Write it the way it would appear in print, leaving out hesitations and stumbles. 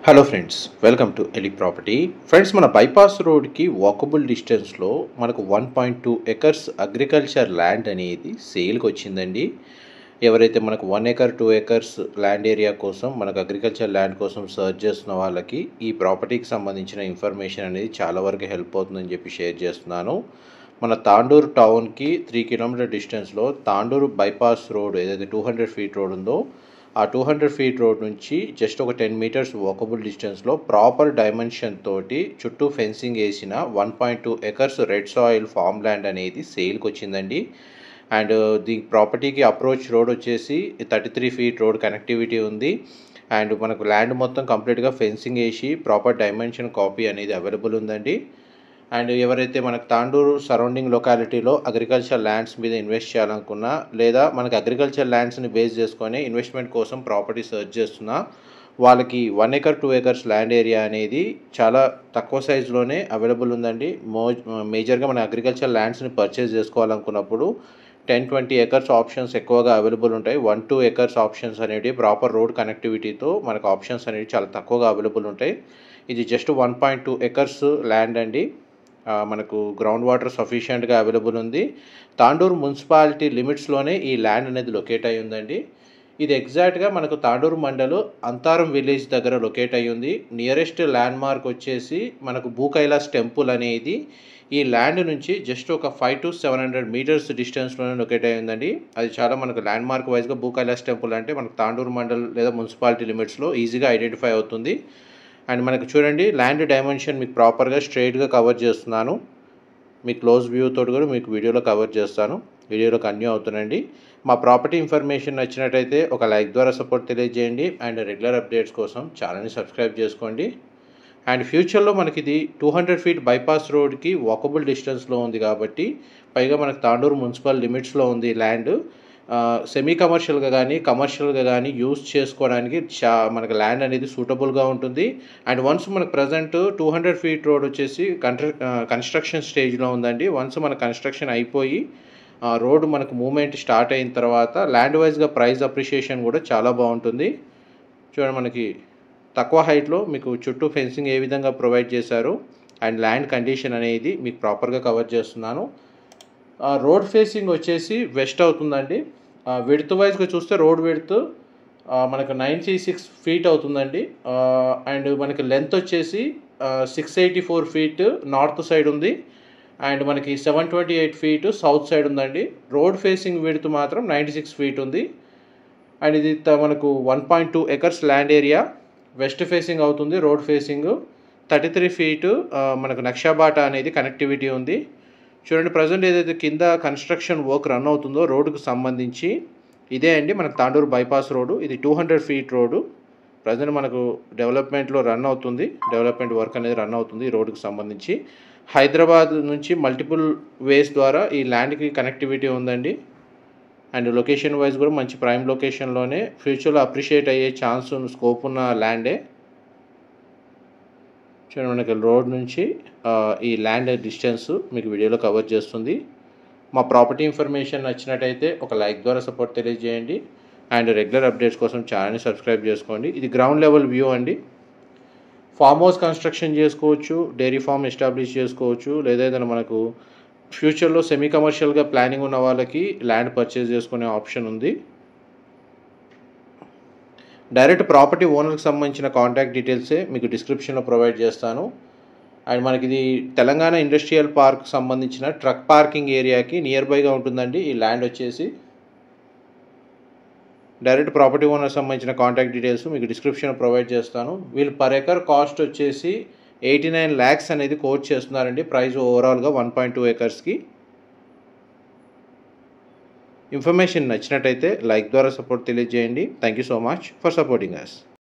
Hello friends, welcome to Eli property. Friends, మన bypass రోడ్కి walkable డిస్టెన్స్లో మనకు 1.2 ఎకర్స్ అగ్రికల్చర్ ల్యాండ్ అనేది సేల్కి వచ్చిందండి. ఎవరైతే మనకు 1 ఎకర్ 2 ఎకర్స్ ల్యాండ్ ఏరియా కోసం మనకు అగ్రికల్చర్ ల్యాండ్ కోసం సర్చ్ చేస్తున్న వాళ్ళకి ఈ ప్రాపర్టీకి సంబంధించిన ఇన్ఫర్మేషన్ అనేది చాలా వరకు హెల్ప్ అవుతుందని చెప్పి షేర్ చేస్తున్నాను. మన తాండూరు టౌన్కి 3 కిలోమీటర్ డిస్టెన్స్లో తాండూరు బైపాస్ రోడ్ ఏదైతే 200 ఫీట్ రోడ్ ఉందో ఆ 200 ఫీట్ రోడ్ నుంచి జస్ట్ ఒక 10 మీటర్స్ వాకబుల్ డిస్టెన్స్లో ప్రాపర్ డైమెన్షన్ తోటి చుట్టూ ఫెన్సింగ్ వేసిన 1.2 acres red soil farm land అనేది సేల్కి వచ్చిందండి. అండ్ దీని ప్రాపర్టీకి అప్రోచ్ రోడ్ వచ్చేసి 33 ఫీట్ రోడ్ కనెక్టివిటీ ఉంది. అండ్ మనకు ల్యాండ్ మొత్తం కంప్లీట్గా ఫెన్సింగ్ వేసి ప్రాపర్ డైమెన్షన్ కాపీ అనేది అవైలబుల్ ఉందండి. అండ్ ఎవరైతే మనకు తాండూరు సరౌండింగ్ లొకాలిటీలో అగ్రికల్చర్ ల్యాండ్స్ మీద ఇన్వెస్ట్ చేయాలనుకున్నా లేదా మనకు అగ్రికల్చర్ ల్యాండ్స్ని బేస్ చేసుకొని ఇన్వెస్ట్మెంట్ కోసం ప్రాపర్టీ సర్చ్ చేస్తున్నా వాళ్ళకి 1 ఎకర్ 2 ఎకర్స్ ల్యాండ్ ఏరియా అనేది చాలా తక్కువ సైజులోనే అవైలబుల్ ఉందండి. మేజర్గా మన అగ్రికల్చర్ ల్యాండ్స్ని పర్చేస్ చేసుకోవాలనుకున్నప్పుడు 10-20 ఎకర్స్ ఆప్షన్స్ ఎక్కువగా అవైలబుల్ ఉంటాయి. 1-2 ఎకర్స్ ఆప్షన్స్ అనేవి ప్రాపర్ రోడ్ కనెక్టివిటీతో మనకు ఆప్షన్స్ అనేవి చాలా తక్కువగా అవైలబుల్ ఉంటాయి. ఇది జస్ట్ 1.2 ఎకర్స్ ల్యాండ్ అండి. మనకు గ్రౌండ్ వాటర్ సఫిషియెంట్గా అవైలబుల్ ఉంది. తాండూరు మున్సిపాలిటీ లిమిట్స్లోనే ఈ ల్యాండ్ అనేది లొకేట్ అయి ఉందండి. ఇది ఎగ్జాక్ట్గా మనకు తాండూరు మండలు అంతారం విలేజ్ దగ్గర లొకేట్ అయి ఉంది. నియరెస్ట్ ల్యాండ్ మార్క్ వచ్చేసి మనకు భూ కైలాస్ టెంపుల్ అనేది ఈ ల్యాండ్ నుంచి జస్ట్ ఒక 500 to 700 మీటర్స్ డిస్టెన్స్లోనే లొకేట్ అయి ఉందండి. అది చాలా మనకు ల్యాండ్ మార్క్ వైజ్గా భూ కైలాస్ టెంపుల్ అంటే మనకు తాండూరు మండల్ లేదా మున్సిపాలిటీ లిమిట్స్లో ఈజీగా ఐడెంటిఫై అవుతుంది. అండ్ మనకు చూడండి, ల్యాండ్ డైమెన్షన్ మీకు ప్రాపర్గా స్ట్రైట్గా కవర్ చేస్తున్నాను. మీ క్లోజ్ వ్యూ తోటి కూడా మీకు వీడియోలో కవర్ చేస్తాను. వీడియోలో కన్యూ అవుతుందండి. మా ప్రాపర్టీ ఇన్ఫర్మేషన్ నచ్చినట్టయితే ఒక లైక్ ద్వారా సపోర్ట్ తెలియజేయండి. అండ్ రెగ్యులర్ అప్డేట్స్ కోసం ఛానల్ని సబ్స్క్రైబ్ చేసుకోండి. అండ్ ఫ్యూచర్లో మనకి ఇది 200 ఫీట్ బైపాస్ రోడ్కి వాకబుల్ డిస్టెన్స్లో ఉంది కాబట్టి, పైగా మనకు తాండూరు మున్సిపల్ లిమిట్స్లో ఉంది ల్యాండ్. సెమీ కమర్షియల్గా కానీ కమర్షియల్గా కానీ యూజ్ చేసుకోవడానికి మనకు ల్యాండ్ అనేది సూటబుల్గా ఉంటుంది. అండ్ వన్స్ మనకు ప్రజెంట్ 200 ఫీట్ రోడ్ వచ్చేసి కన్స్ట్రక్షన్ స్టేజ్లో ఉందండి. వన్స్ మన కన్స్ట్రక్షన్ అయిపోయి రోడ్ మనకు మూమెంట్ స్టార్ట్ అయిన తర్వాత ల్యాండ్ వైజ్గా ప్రైస్ అప్రిషియేషన్ కూడా చాలా బాగుంటుంది. చూడండి, మనకి తక్కువ హైట్లో మీకు చుట్టూ ఫెన్సింగ్ ఏ విధంగా ప్రొవైడ్ చేశారు అండ్ ల్యాండ్ కండిషన్ అనేది మీకు ప్రాపర్గా కవర్ చేస్తున్నాను. రోడ్ ఫేసింగ్ వచ్చేసి వెస్ట్ అవుతుందండి. విడ్త్ వైజ్గా చూస్తే రోడ్ విడ్త్ మనకు 96 ఫీట్ అవుతుందండి. అండ్ మనకి లెంత్ వచ్చేసి 684 ఫీట్ నార్త్ సైడ్ ఉంది. అండ్ మనకి 728 ఫీట్ సౌత్ సైడ్ ఉందండి. రోడ్ ఫేసింగ్ విడ్త్ మాత్రం 96 ఫీట్ ఉంది. అండ్ ఇది మనకు 1.2 acres land area west facing అవుతుంది. రోడ్ ఫేసింగ్ 33 ఫీట్ మనకు నక్షాబాటా అనేది కనెక్టివిటీ ఉంది. చూడండి, ప్రజెంట్ ఏదైతే కింద కన్స్ట్రక్షన్ వర్క్ రన్ అవుతుందో రోడ్డుకు సంబంధించి ఇదే అండి మనకు తాండూరు బైపాస్ రోడ్డు. ఇది 200 ఫీట్ రోడ్డు. ప్రజెంట్ మనకు డెవలప్మెంట్లో రన్ అవుతుంది. డెవలప్మెంట్ వర్క్ అనేది రన్ అవుతుంది ఈ రోడ్డుకు సంబంధించి. హైదరాబాద్ నుంచి మల్టిపుల్ వేస్ ద్వారా ఈ ల్యాండ్కి కనెక్టివిటీ ఉందండి. అండ్ లొకేషన్ వైజ్ కూడా మంచి ప్రైమ్ లొకేషన్లోనే ఫ్యూచర్లో అప్రిషియేట్ అయ్యే ఛాన్స్ స్కోప్ ఉన్న ల్యాండే. చూడండి, మనకి రోడ్ నుంచి ఈ ల్యాండ్ డిస్టెన్స్ మీకు వీడియోలో కవర్ చేస్తుంది. మా ప్రాపర్టీ ఇన్ఫర్మేషన్ నచ్చినట్టయితే ఒక లైక్ ద్వారా సపోర్ట్ తెలియజేయండి. అండ్ రెగ్యులర్ అప్డేట్స్ కోసం ఛానల్ని సబ్స్క్రైబ్ చేసుకోండి. ఇది గ్రౌండ్ లెవెల్ వ్యూ అండి. ఫామ్ హౌస్ కన్స్ట్రక్షన్ చేసుకోవచ్చు, డైరీ ఫామ్ ఎస్టాబ్లిష్ చేసుకోవచ్చు, లేదా ఏదైనా మనకు ఫ్యూచర్లో సెమీ కమర్షియల్గా ప్లానింగ్ ఉన్న వాళ్ళకి ల్యాండ్ పర్చేస్ చేసుకునే ఆప్షన్ ఉంది. డైరెక్ట్ ప్రాపర్టీ ఓనర్కి సంబంధించిన కాంటాక్ట్ డీటెయిల్సే మీకు డిస్క్రిప్షన్లో ప్రొవైడ్ చేస్తాను. అండ్ మనకి ఇది తెలంగాణ ఇండస్ట్రియల్ పార్క్ సంబంధించిన ట్రక్ పార్కింగ్ ఏరియాకి నియర్ బైగా ఉంటుందండి ఈ ల్యాండ్ వచ్చేసి. డైరెక్ట్ ప్రాపర్టీ ఓనర్ సంబంధించిన కాంటాక్ట్ డీటెయిల్స్ మీకు డిస్క్రిప్షన్లో ప్రొవైడ్ చేస్తాను. వీళ్ళు పర్ ఎకర్ కాస్ట్ వచ్చేసి 89 lakhs అనేది కోట్ చేస్తున్నారండి. ప్రైస్ ఓవరాల్గా 1.2 ఎకర్స్కి. ఇన్ఫర్మేషన్ నచ్చినట్టయితే లైక్ ద్వారా సపోర్ట్ తెలియజేయండి. Thank you so much for supporting us.